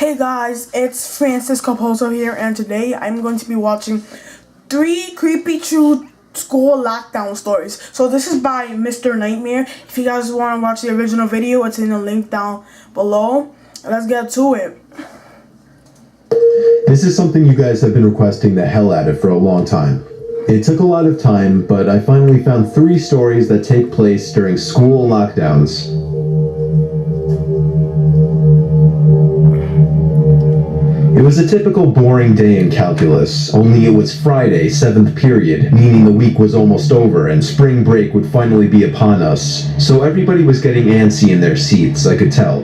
Hey guys, it's Francisco Pozo here, and today I'm going to be watching 3 creepy true school lockdown stories. So this is by Mr.Nightmares. If you guys want to watch the original video, it's in the link down below. Let's get to it. This is something you guys have been requesting the hell out of for a long time. It took a lot of time, but I finally found 3 stories that take place during school lockdowns. It was a typical boring day in calculus, only it was Friday, 7th period, meaning the week was almost over and spring break would finally be upon us, so everybody was getting antsy in their seats, I could tell.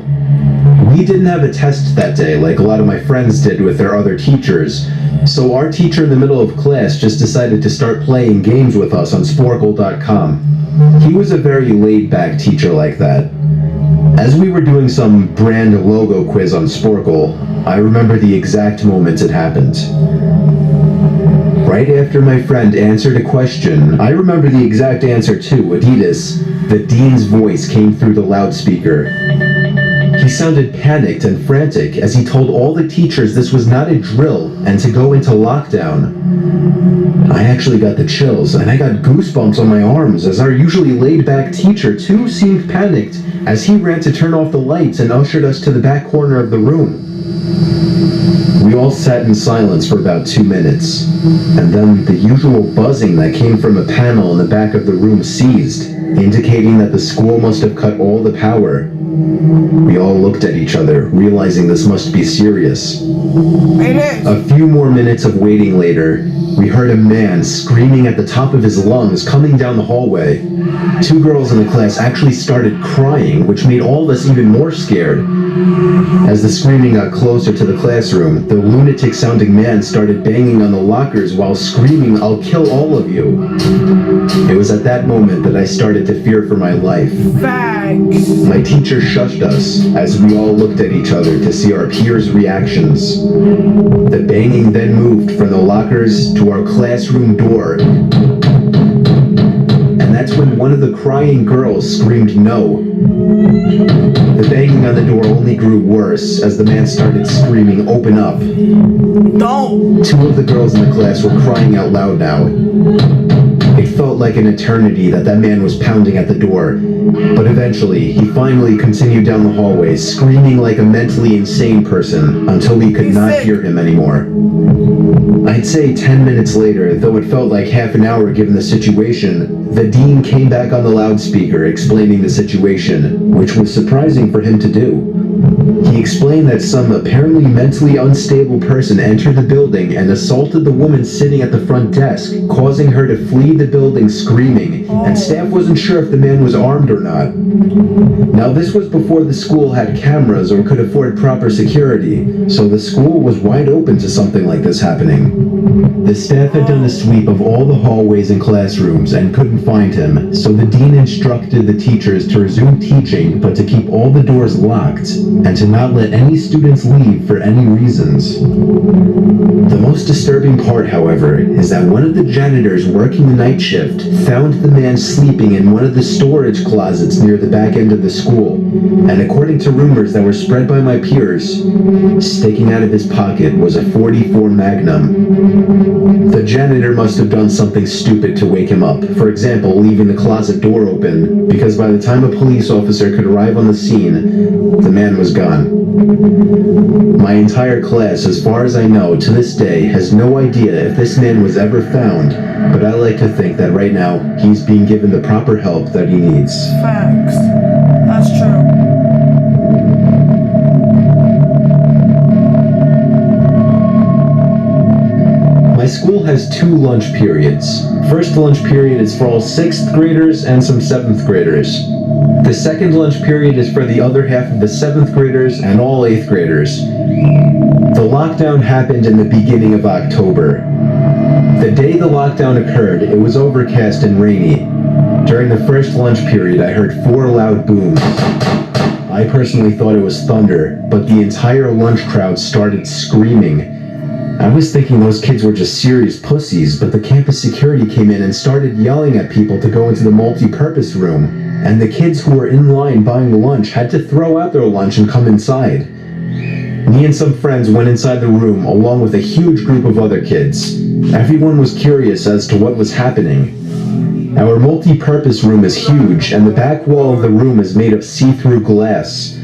We didn't have a test that day like a lot of my friends did with their other teachers, so our teacher in the middle of class just decided to start playing games with us on Sporkle.com. He was a very laid-back teacher like that. As we were doing some brand logo quiz on Sporkle, I remember the exact moment it happened. Right after my friend answered a question, I remember the exact answer too, Adidas. The dean's voice came through the loudspeaker. He sounded panicked and frantic as he told all the teachers this was not a drill and to go into lockdown. I actually got the chills and I got goosebumps on my arms as our usually laid-back teacher too seemed panicked as he ran to turn off the lights and ushered us to the back corner of the room. We all sat in silence for about 2 minutes, and then the usual buzzing that came from a panel in the back of the room ceased, indicating that the school must have cut all the power. We all looked at each other, realizing this must be serious. A few more minutes of waiting later, we heard a man screaming at the top of his lungs coming down the hallway. 2 girls in the class actually started crying, which made all of us even more scared. As the screaming got closer to the classroom, the lunatic-sounding man started banging on the lockers while screaming, "I'll kill all of you." It was at that moment that I started to fear for my life. Thanks. My teacher shushed us as we all looked at each other to see our peers' reactions. The banging then moved from the lockers to our classroom door. And that's when one of the crying girls screamed no. The banging on the door only grew worse as the man started screaming, "Open up." No. 2 of the girls in the class were crying out loud now. It felt like an eternity that man was pounding at the door, but eventually he finally continued down the hallway, screaming like a mentally insane person until we could not hear him anymore. I'd say 10 minutes later, though it felt like half an hour given the situation, the dean came back on the loudspeaker explaining the situation, which was surprising for him to do. He explained that some apparently mentally unstable person entered the building and assaulted the woman sitting at the front desk, causing her to flee the building screaming, and staff wasn't sure if the man was armed or not. Now this was before the school had cameras or could afford proper security, so the school was wide open to something like this happening. The staff had done a sweep of all the hallways and classrooms and couldn't find him, so the dean instructed the teachers to resume teaching but to keep all the doors locked and to not let any students leave for any reasons. The most disturbing part, however, is that one of the janitors working the night shift found the man sleeping in one of the storage closets near the back end of the school, and according to rumors that were spread by my peers, sticking out of his pocket was a .44 Magnum. The janitor must have done something stupid to wake him up, for example, leaving the closet door open, because by the time a police officer could arrive on the scene, the man was gone. My entire class, as far as I know, to this day, has no idea if this man was ever found, but I like to think that right now, he's being given the proper help that he needs. Facts. That's true. My school has 2 lunch periods. First lunch period is for all 6th graders and some 7th graders. The second lunch period is for the other half of the 7th graders and all 8th graders. The lockdown happened in the beginning of October. The day the lockdown occurred, it was overcast and rainy. During the first lunch period, I heard 4 loud booms. I personally thought it was thunder, but the entire lunch crowd started screaming. I was thinking those kids were just serious pussies, but the campus security came in and started yelling at people to go into the multi-purpose room, and the kids who were in line buying lunch had to throw out their lunch and come inside. Me and some friends went inside the room along with a huge group of other kids. Everyone was curious as to what was happening. Our multi-purpose room is huge, and the back wall of the room is made of see-through glass.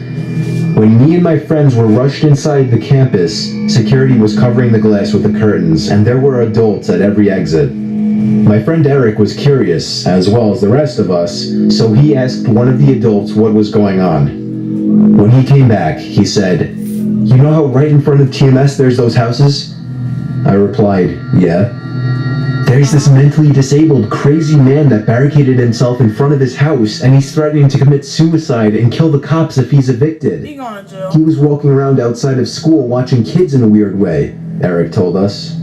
When me and my friends were rushed inside the campus, security was covering the glass with the curtains, and there were adults at every exit. My friend Eric was curious, as well as the rest of us, so he asked one of the adults what was going on. When he came back, he said, "You know how right in front of TMS there's those houses?" I replied, "Yeah." "There's this mentally disabled, crazy man that barricaded himself in front of his house, and he's threatening to commit suicide and kill the cops if he's evicted. He going to jail. He was walking around outside of school watching kids in a weird way," Eric told us.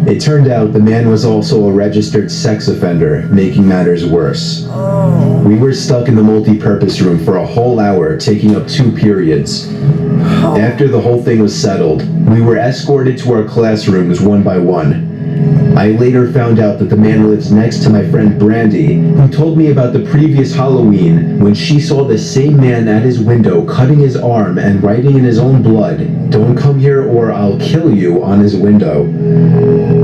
It turned out the man was also a registered sex offender, making matters worse. Oh. We were stuck in the multi-purpose room for a whole hour, taking up 2 periods. After the whole thing was settled, we were escorted to our classrooms one by one. I later found out that the man lives next to my friend Brandy, who told me about the previous Halloween when she saw the same man at his window cutting his arm and writing in his own blood, "Don't come here or I'll kill you," on his window.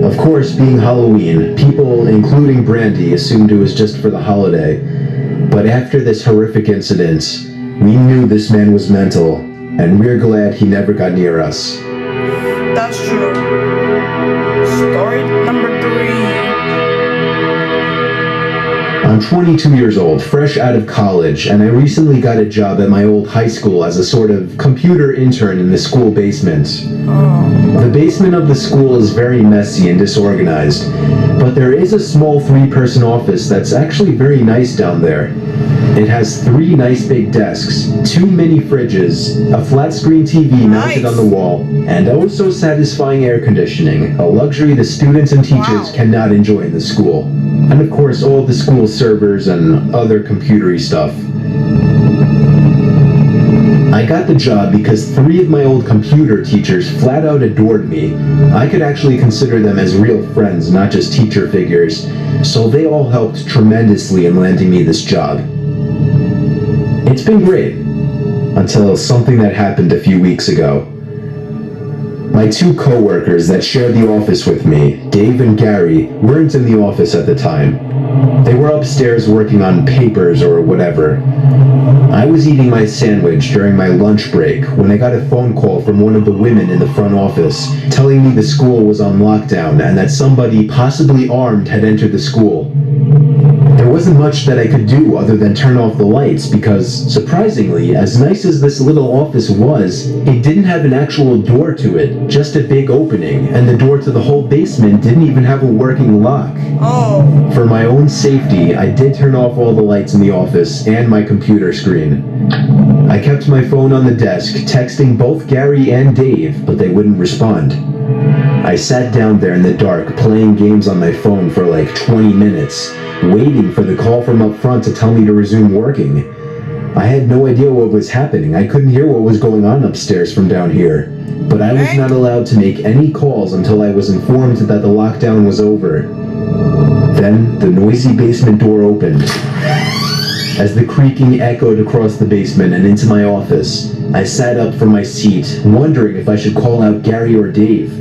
Of course, being Halloween, people, including Brandy, assumed it was just for the holiday. But after this horrific incident, we knew this man was mental, and we're glad he never got near us. That's true. Story number 3. I'm 22 years old, fresh out of college, and I recently got a job at my old high school as a sort of computer intern in the school basement. The basement of the school is very messy and disorganized, but there is a small 3-person office that's actually very nice down there. It has 3 nice big desks, 2 mini fridges, a flat screen TV mounted on the wall, and oh so satisfying air conditioning, a luxury the students and teachers cannot enjoy in the school. And of course all the school servers and other computery stuff. I got the job because 3 of my old computer teachers flat out adored me. I could actually consider them as real friends, not just teacher figures, so they all helped tremendously in landing me this job. It's been great, until something that happened a few weeks ago. My 2 co-workers that shared the office with me, Dave and Gary, weren't in the office at the time. They were upstairs working on papers or whatever. I was eating my sandwich during my lunch break when I got a phone call from one of the women in the front office telling me the school was on lockdown and that somebody, possibly armed, had entered the school. There wasn't much that I could do other than turn off the lights because, surprisingly, as nice as this little office was, it didn't have an actual door to it, just a big opening, and the door to the whole basement didn't even have a working lock. Oh. For my own safety, I did turn off all the lights in the office and my computer screen. I kept my phone on the desk, texting both Gary and Dave, but they wouldn't respond. I sat down there in the dark, playing games on my phone for like 20 minutes, waiting for the call from up front to tell me to resume working. I had no idea what was happening. I couldn't hear what was going on upstairs from down here. But I was not allowed to make any calls until I was informed that the lockdown was over. Then, the noisy basement door opened. As the creaking echoed across the basement and into my office, I sat up from my seat, wondering if I should call out Gary or Dave.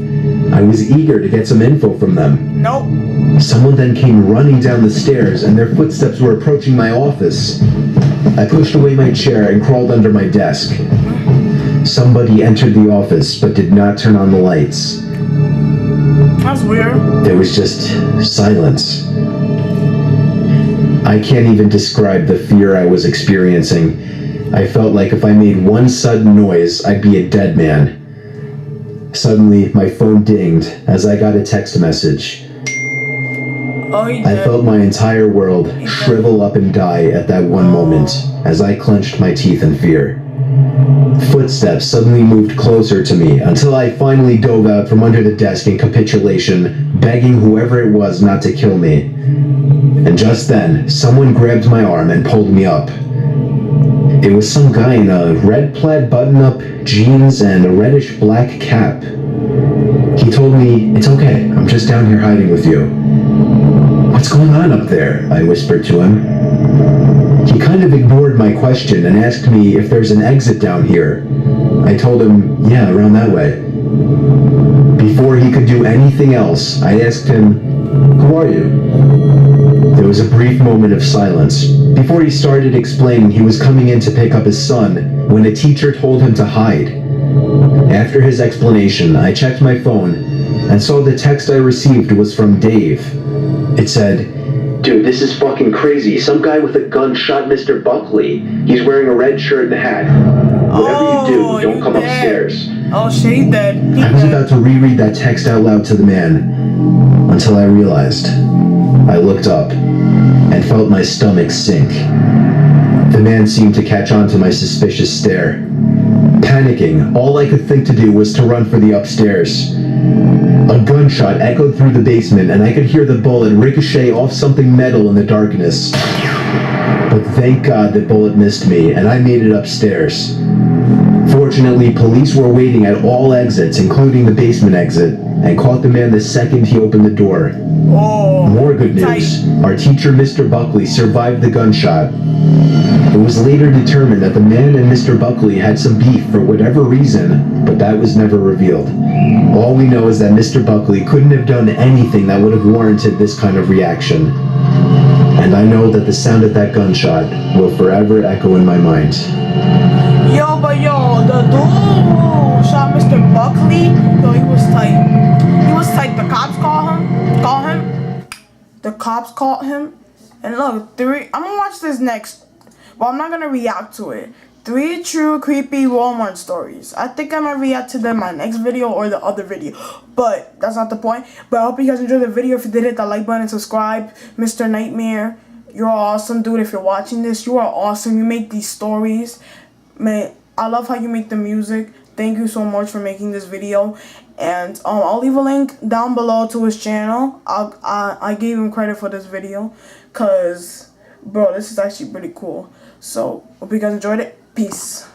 I was eager to get some info from them. Nope. Someone then came running down the stairs, and their footsteps were approaching my office. I pushed away my chair and crawled under my desk. Somebody entered the office, but did not turn on the lights. That's weird. There was just silence. I can't even describe the fear I was experiencing. I felt like if I made one sudden noise, I'd be a dead man. Suddenly, my phone dinged as I got a text message. Oh, he I did. felt my entire world shrivel up and die at that one moment as I clenched my teeth in fear. Footsteps suddenly moved closer to me until I finally dove out from under the desk in capitulation, begging whoever it was not to kill me. And just then, someone grabbed my arm and pulled me up. It was some guy in a red plaid button-up, jeans, and a reddish-black cap. He told me, "It's okay, I'm just down here hiding with you." "What's going on up there?" I whispered to him. He kind of ignored my question and asked me if there's an exit down here. I told him, yeah, around that way. Before he could do anything else, I asked him, who are you? There was a brief moment of silence. Before he started explaining he was coming in to pick up his son, when a teacher told him to hide. After his explanation, I checked my phone and saw the text I received was from Dave. It said, dude, this is fucking crazy. Some guy with a gun shot Mr. Buckley. He's wearing a red shirt and a hat. Whatever you do, don't come upstairs. Oh shit, he dead. I was about to reread that text out loud to the man until I realized. I looked up and felt my stomach sink. The man seemed to catch on to my suspicious stare. Panicking, all I could think to do was to run for the upstairs. A gunshot echoed through the basement and I could hear the bullet ricochet off something metal in the darkness. But thank God the bullet missed me and I made it upstairs. Fortunately, police were waiting at all exits, including the basement exit, and caught the man the second he opened the door. More good news. Our teacher, Mr. Buckley, survived the gunshot. It was later determined that the man and Mr. Buckley had some beef for whatever reason, but that was never revealed. All we know is that Mr. Buckley couldn't have done anything that would have warranted this kind of reaction. And I know that the sound of that gunshot will forever echo in my mind. Yo, but yo, the dude who shot Mr. Buckley, yo, he was tight. He was tight. The cops called him. The cops caught him. And look, I'm gonna watch this next. Well, I'm not gonna react to it. 3 true creepy Walmart stories. I think I'm gonna react to them in my next video or the other video. But that's not the point. But I hope you guys enjoyed the video. If you did, hit that like button and subscribe. Mr. Nightmare, you're awesome, dude. If you're watching this, you are awesome. You make these stories. Man, I love how you make the music. Thank you so much for making this video. And I'll leave a link down below to his channel. I gave him credit for this video. Cause, bro, this is actually pretty cool. So, hope you guys enjoyed it. Peace.